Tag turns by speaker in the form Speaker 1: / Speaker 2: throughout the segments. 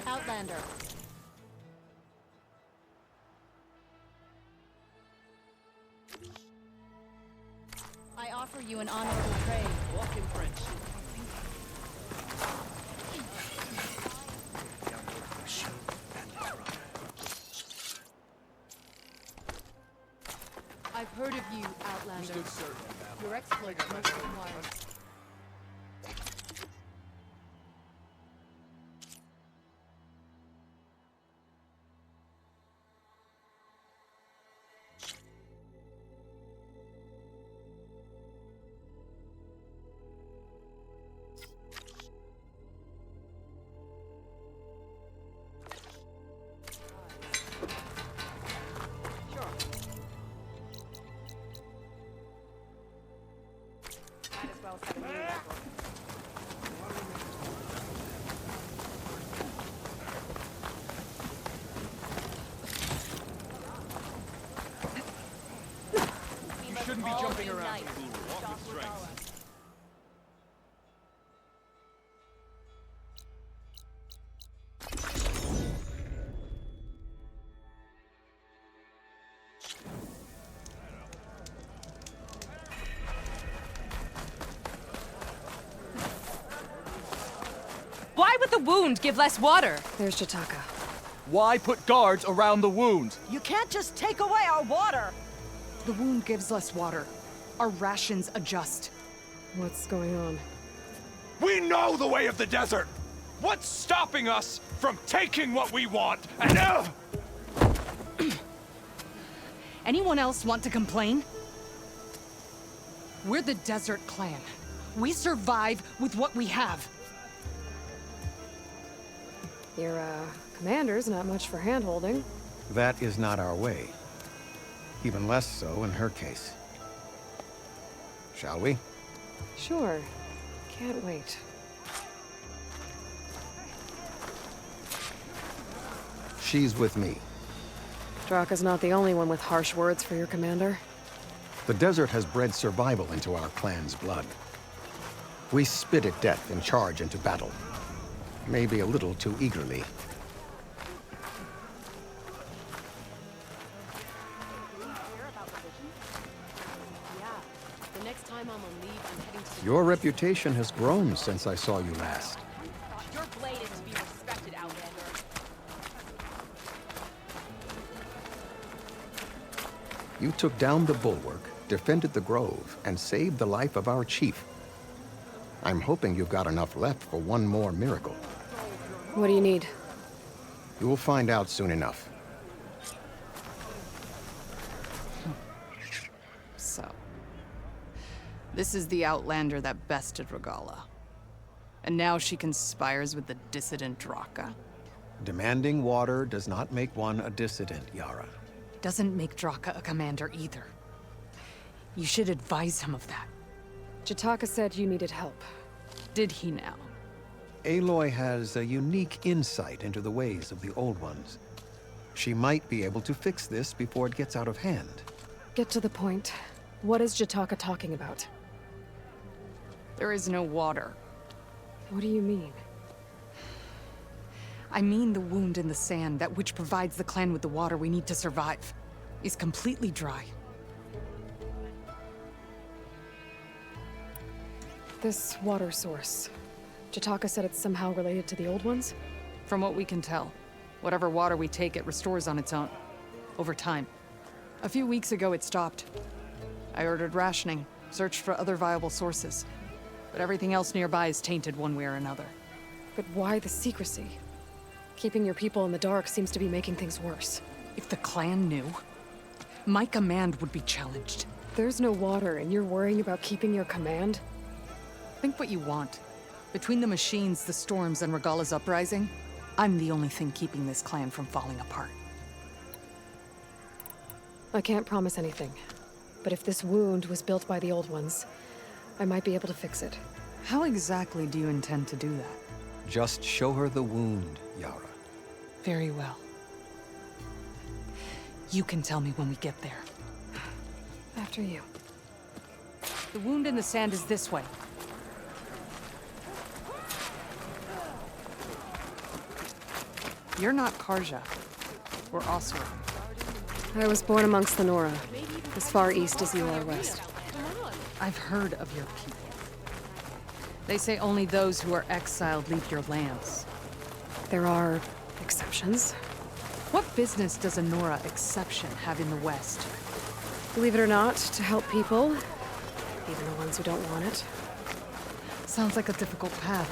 Speaker 1: Outlander. I offer you an honorable trade.
Speaker 2: Walk in friendship.
Speaker 1: I've heard of you, Outlander. Your exploits must require.
Speaker 2: You shouldn't be jumping around. Walk with strength.
Speaker 3: Why would the wound give less water?
Speaker 4: There's Jataka.
Speaker 2: Why put guards around the wound?
Speaker 5: You can't just take away our water!
Speaker 4: The wound gives less water. Our rations adjust. What's going on?
Speaker 6: We know the way of the desert! What's stopping us from taking what we want and
Speaker 4: Anyone else want to complain? We're the Desert Clan. We survive with what we have. Your, commander's not much for hand-holding.
Speaker 7: That is not our way. Even less so in her case. Shall we?
Speaker 4: Sure. Can't wait.
Speaker 7: She's with me.
Speaker 4: Draka's not the only one with harsh words for your commander.
Speaker 7: The desert has bred survival into our clan's blood. We spit at death and charge into battle. Maybe a little too eagerly. Your reputation has grown since I saw you last.
Speaker 3: Your blade is to be respected, Outlander.
Speaker 7: You took down the bulwark, defended the grove, and saved the life of our chief. I'm hoping you've got enough left for one more miracle.
Speaker 4: What do you need?
Speaker 7: You'll find out soon enough.
Speaker 4: So, this is the Outlander that bested Regala. And now she conspires with the dissident Draka.
Speaker 7: Demanding water does not make one a dissident, Yara.
Speaker 4: Doesn't make Draka a commander either. You should advise him of that. Jataka said you needed help. Did he now?
Speaker 7: Aloy has a unique insight into the ways of the Old Ones. She might be able to fix this before it gets out of hand.
Speaker 4: Get to the point. What is Jataka talking about? There is no water. What do you mean? I mean the wound in the sand, that which provides the clan with the water we need to survive, is completely dry. This water source. Jataka said it's somehow related to the Old Ones? From what we can tell, whatever water we take, it restores on its own. Over time. A few weeks ago, it stopped. I ordered rationing, searched for other viable sources. But everything else nearby is tainted one way or another. But why the secrecy? Keeping your people in the dark seems to be making things worse. If the clan knew, my command would be challenged. There's no water and you're worrying about keeping your command? Think what you want. Between the machines, the storms, and Regala's uprising, I'm the only thing keeping this clan from falling apart. I can't promise anything. But if this wound was built by the Old Ones, I might be able to fix it. How exactly do you intend to do that?
Speaker 7: Just show her the wound, Yara.
Speaker 4: Very well. You can tell me when we get there. After you. The wound in the sand is this way. You're not Karja. Or Osira.
Speaker 1: I was born amongst the Nora, as far east as you are west.
Speaker 4: I've heard of your people. They say only those who are exiled leave your lands.
Speaker 1: There are exceptions.
Speaker 4: What business does a Nora exception have in the West?
Speaker 1: Believe it or not, to help people, even the ones who don't want it.
Speaker 4: Sounds like a difficult path.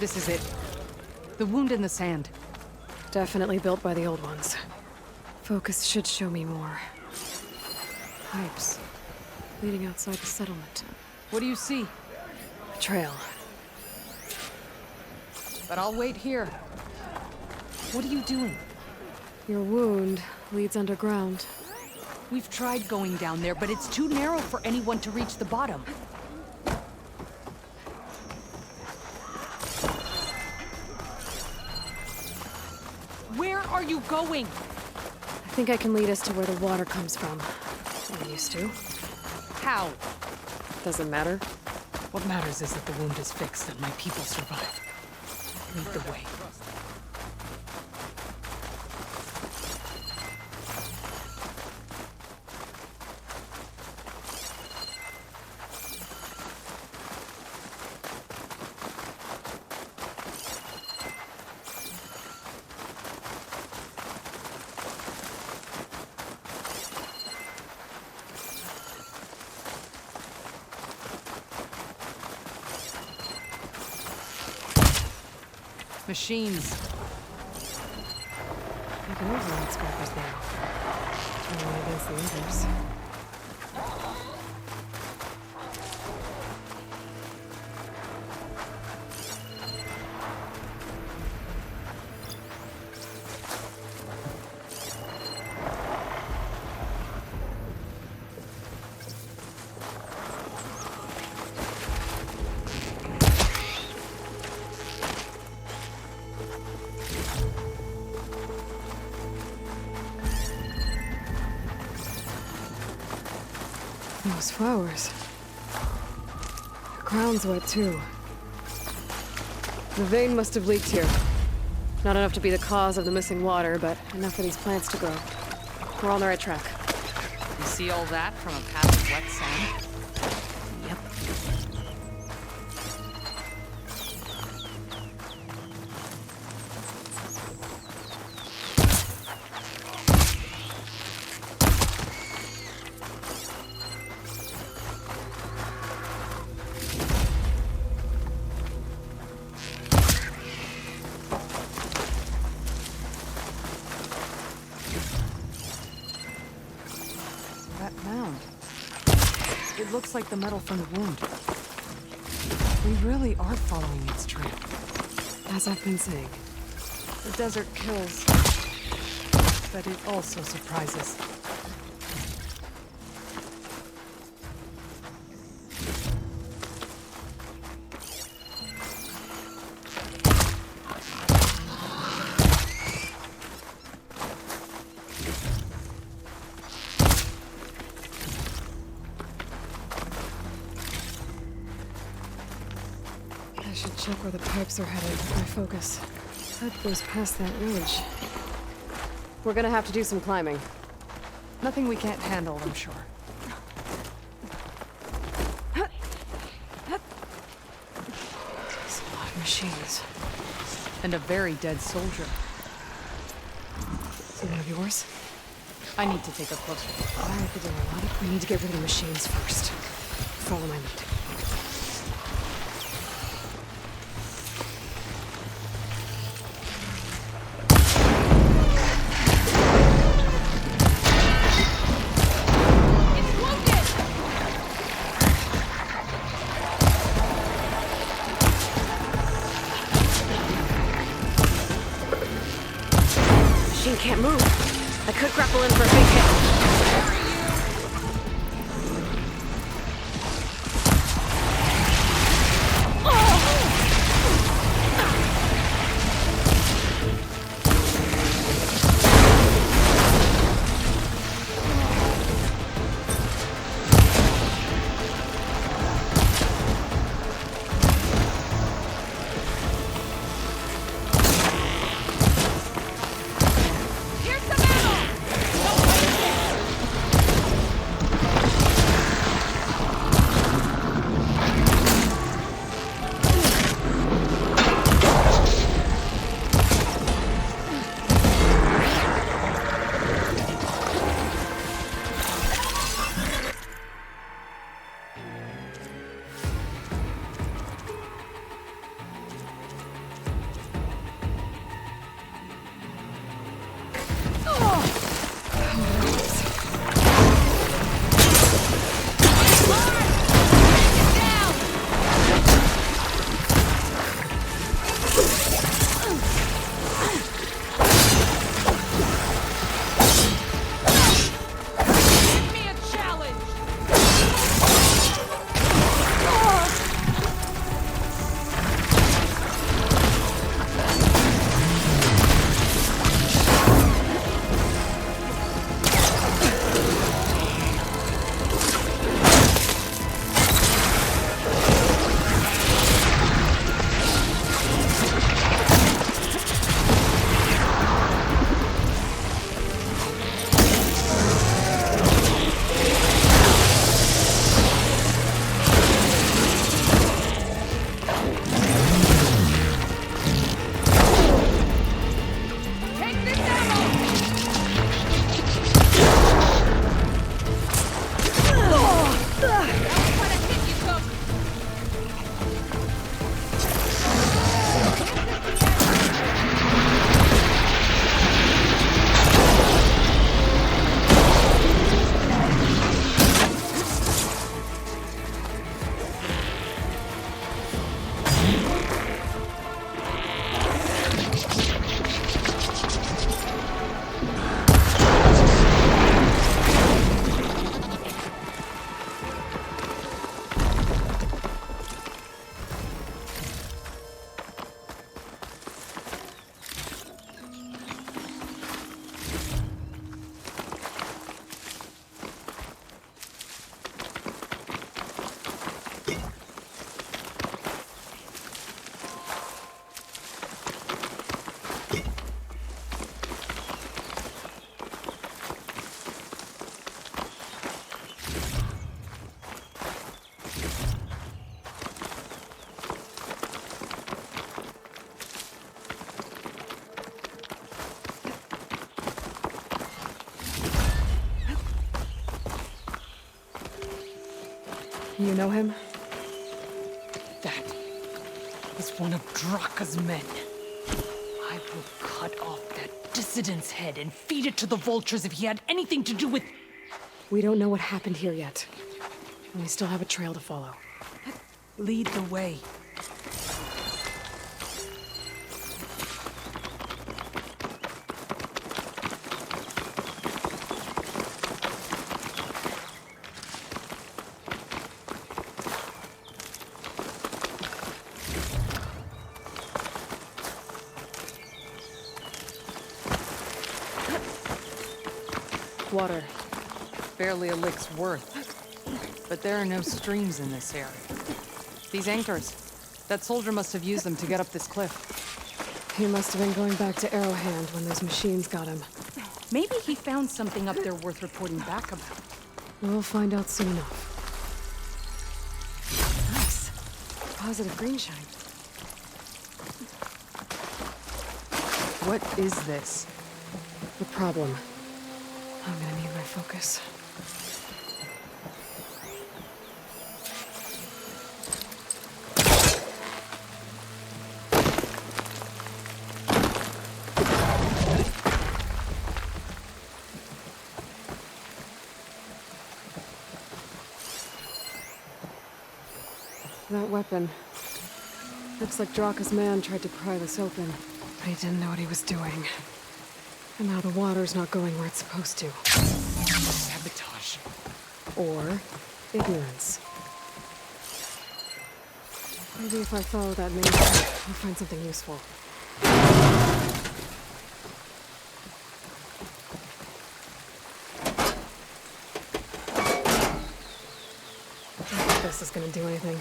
Speaker 4: This is it. The wound in the sand.
Speaker 1: Definitely built by the old ones. Focus should show me more. Pipes leading outside the settlement.
Speaker 4: What do you see?
Speaker 1: A trail.
Speaker 4: But I'll wait here. What are you doing?
Speaker 1: Your wound leads underground.
Speaker 4: We've tried going down there, but it's too narrow for anyone to reach the bottom. Where are you going?
Speaker 1: I think I can lead us to where the water comes from. I used to.
Speaker 4: How?
Speaker 1: Doesn't matter.
Speaker 4: What matters is that the wound is fixed and my people survive. Lead the way. Machines.
Speaker 1: Even override scrappers now. Turning against the others. Those flowers. The ground's wet too. The vein must have leaked here. Not enough to be the cause of the missing water, but enough for these plants to grow. We're on the right track.
Speaker 4: You see all that from a patch of wet sand?
Speaker 1: Yep.
Speaker 4: That mound. It looks like the metal from the wound. We really are following its trail.
Speaker 1: As I've been saying.
Speaker 4: The desert kills, but it also surprises.
Speaker 1: I should check where the pipes are headed with my focus. That goes past that ridge. We're gonna have to do some climbing.
Speaker 4: Nothing we can't handle, I'm sure.
Speaker 1: There's a lot of machines.
Speaker 4: And a very dead soldier.
Speaker 1: Is it one of yours?
Speaker 4: I need to take a closer look.
Speaker 1: I like the door a lot. We need to get rid of the machines first. Follow my lead. Machine can't move. I could grapple in for a big hit. You know him?
Speaker 4: That was one of Draka's men. I will cut off that dissident's head and feed it to the vultures if he had anything to do with...
Speaker 1: We don't know what happened here yet. And we still have a trail to follow.
Speaker 4: Lead the way.
Speaker 1: Water.
Speaker 4: Barely a lick's worth. But there are no streams in this area. These anchors. That soldier must have used them to get up this cliff.
Speaker 1: He must have been going back to Arrowhand when those machines got him.
Speaker 4: Maybe he found something up there worth reporting back about.
Speaker 1: We'll find out soon enough. Nice. Positive green shine.
Speaker 4: What is this?
Speaker 1: The problem. I'm gonna need my focus. That weapon. Looks like Draka's man tried to pry this open, but he didn't know what he was doing. And now the water's not going where it's supposed to.
Speaker 4: Sabotage.
Speaker 1: Or ignorance. Maybe if I follow that main path, I'll find something useful. I don't think this is gonna do anything.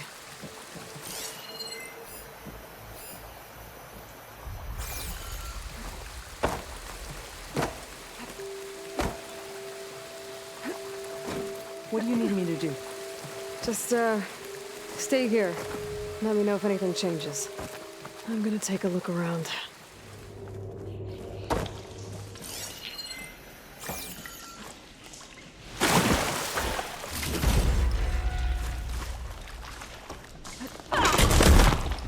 Speaker 4: What do you need me to do?
Speaker 1: Just, stay here. Let me know if anything changes. I'm gonna take a look around.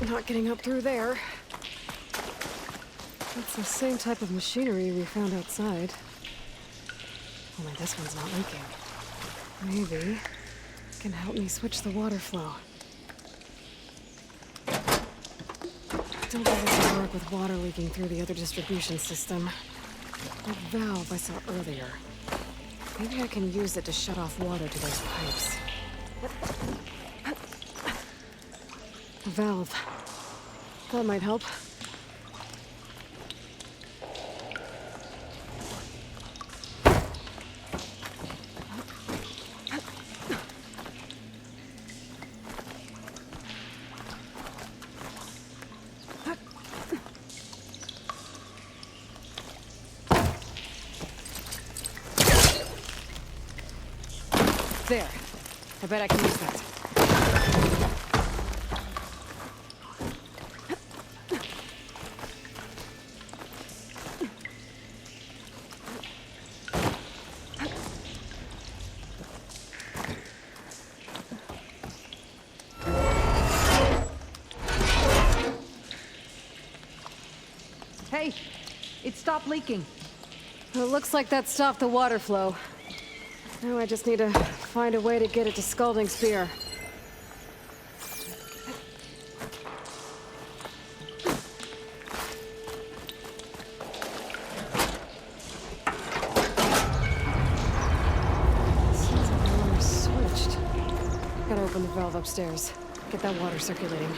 Speaker 1: Not getting up through there. It's the same type of machinery we found outside. Only this one's not leaking. Maybe it can help me switch the water flow. Don't think this will work with water leaking through the other distribution system. That valve I saw earlier. Maybe I can use it to shut off water to those pipes. A valve. That might help. There. I bet I can use that.
Speaker 4: Hey! It stopped leaking.
Speaker 1: It looks like that stopped the water flow. Now I just need to find a way to get it to Scalding Spear. Seems like the water's switched. Gotta open the valve upstairs. Get that water circulating.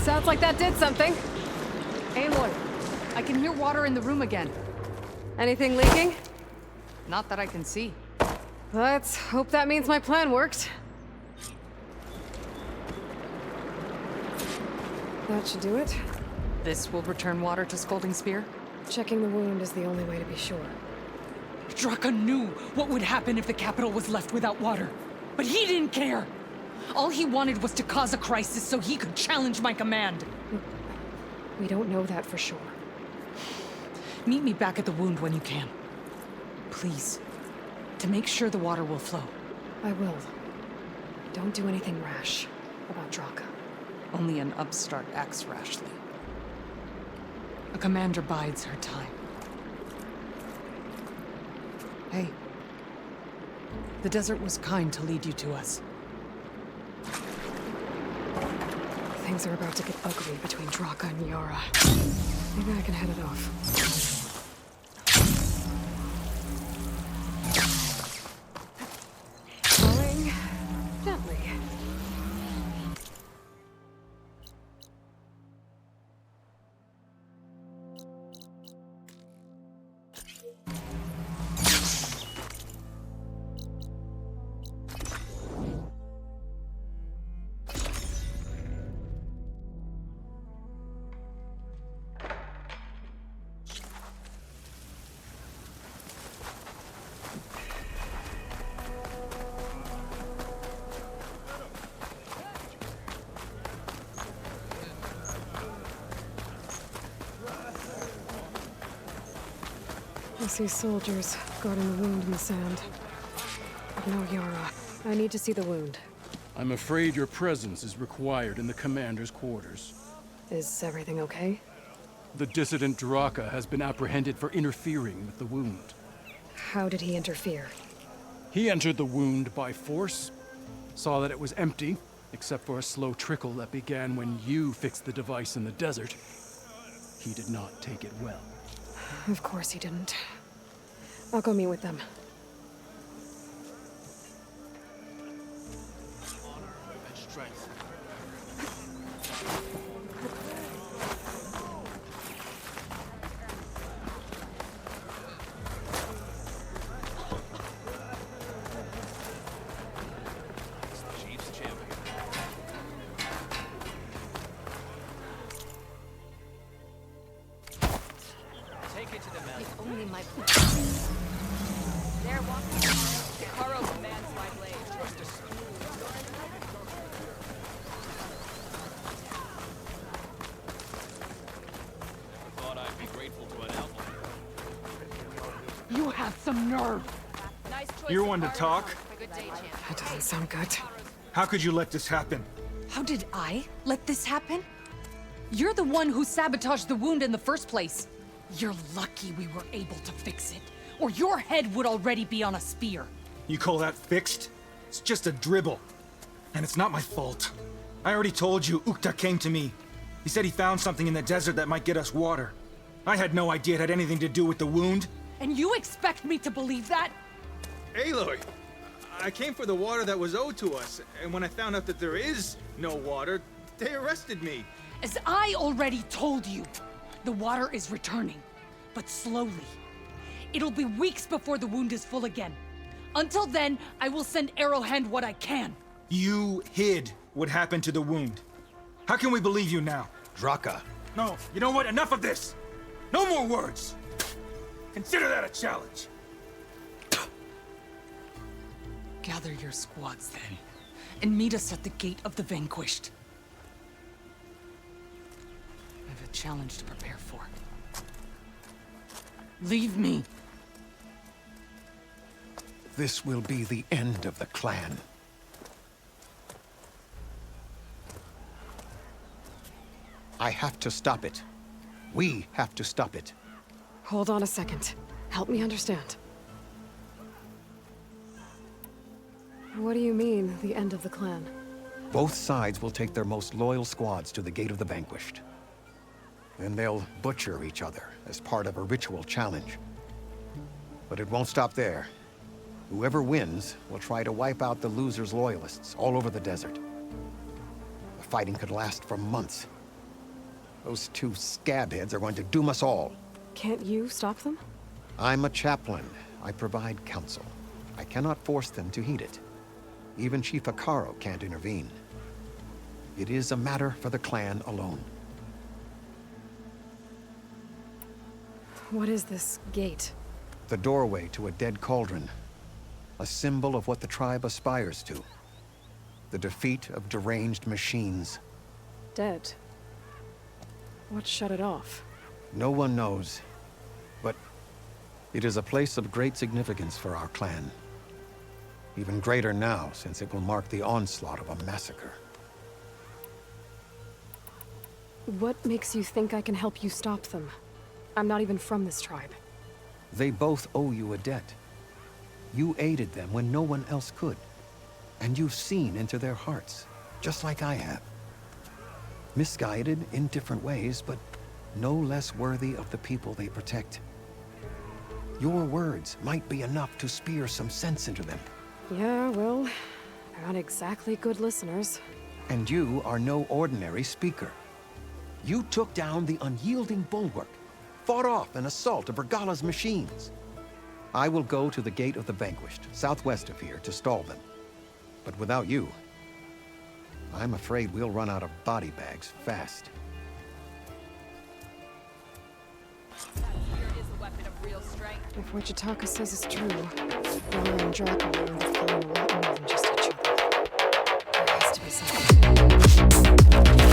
Speaker 1: Sounds like that did something.
Speaker 4: Aloy, I can hear water in the room again.
Speaker 1: Anything leaking?
Speaker 4: Not that I can see.
Speaker 1: Let's hope that means my plan worked. That should do it.
Speaker 4: This will return water to Scalding Spear?
Speaker 1: Checking the wound is the only way to be sure.
Speaker 4: Draka knew what would happen if the capital was left without water. But he didn't care! All he wanted was to cause a crisis so he could challenge my command.
Speaker 1: We don't know that for sure.
Speaker 4: Meet me back at the wound when you can. Please. To make sure the water will flow.
Speaker 1: I will. Don't do anything rash about Draka.
Speaker 4: Only an upstart acts rashly. A commander bides her time. Hey. The desert was kind to lead you to us.
Speaker 1: Things are about to get ugly between Draka and Yara. Maybe I can head it off. Going gently. I see soldiers guarding the wound in the sand. But no Yara. I need to see the wound.
Speaker 8: I'm afraid your presence is required in the commander's quarters.
Speaker 1: Is everything okay?
Speaker 8: The dissident Draka has been apprehended for interfering with the wound.
Speaker 1: How did he interfere?
Speaker 8: He entered the wound by force, saw that it was empty, except for a slow trickle that began when you fixed the device in the desert. He did not take it well.
Speaker 1: Of course he didn't. I'll go meet with them.
Speaker 3: Only my... There walks Karo commands my blade.
Speaker 2: Thought I'd be grateful to an outlaw.
Speaker 4: You have some nerve!
Speaker 3: Nice choice.
Speaker 9: You're one to talk?
Speaker 3: Good day, champ.
Speaker 1: That doesn't sound good.
Speaker 9: How could you let this happen?
Speaker 4: How did I let this happen? You're the one who sabotaged the wound in the first place. You're lucky we were able to fix it, or your head would already be on a spear.
Speaker 9: You call that fixed? It's just a dribble. And it's not my fault. I already told you, Ukta came to me. He said he found something in the desert that might get us water. I had no idea it had anything to do with the wound.
Speaker 4: And you expect me to believe that?
Speaker 9: Aloy, I came for the water that was owed to us, and when I found out that there is no water, they arrested me.
Speaker 4: As I already told you, the water is returning, but slowly. It'll be weeks before the wound is full again. Until then, I will send Arrowhand what I can.
Speaker 9: You hid what happened to the wound. How can we believe you now?
Speaker 7: Draka.
Speaker 9: No, you know what? Enough of this! No more words! Consider that a challenge.
Speaker 4: Gather your squads then, and meet us at the Gate of the Vanquished. I have a challenge to prepare for. Leave me.
Speaker 7: This will be the end of the clan. I have to stop it. We have to stop it.
Speaker 1: Hold on a second. Help me understand. What do you mean, the end of the clan?
Speaker 7: Both sides will take their most loyal squads to the Gate of the Vanquished. Then they'll butcher each other as part of a ritual challenge. But it won't stop there. Whoever wins will try to wipe out the loser's loyalists all over the desert. The fighting could last for months. Those two scabheads are going to doom us all.
Speaker 1: Can't you stop them?
Speaker 7: I'm a chaplain. I provide counsel. I cannot force them to heed it. Even Chief Akaro can't intervene. It is a matter for the clan alone.
Speaker 1: What is this gate?
Speaker 7: The doorway to a dead cauldron. A symbol of what the tribe aspires to. The defeat of deranged machines.
Speaker 1: Dead. What shut it off?
Speaker 7: No one knows. But it is a place of great significance for our clan. Even greater now, since it will mark the onslaught of a massacre.
Speaker 1: What makes you think I can help you stop them? I'm not even from this tribe.
Speaker 7: They both owe you a debt. You aided them when no one else could. And you've seen into their hearts, just like I have. Misguided in different ways, but no less worthy of the people they protect. Your words might be enough to spear some sense into them.
Speaker 1: Yeah, well, they're not exactly good listeners.
Speaker 7: And you are no ordinary speaker. You took down the unyielding bulwark, fought off an assault of Regala's machines. I will go to the Gate of the Vanquished, southwest of here, to stall them. But without you, I'm afraid we'll run out of body bags fast.
Speaker 3: Here is a weapon of real strength.
Speaker 1: If what Jataka says is true, Bella and Draco are in the flying a lot more than just each other. There has to be something.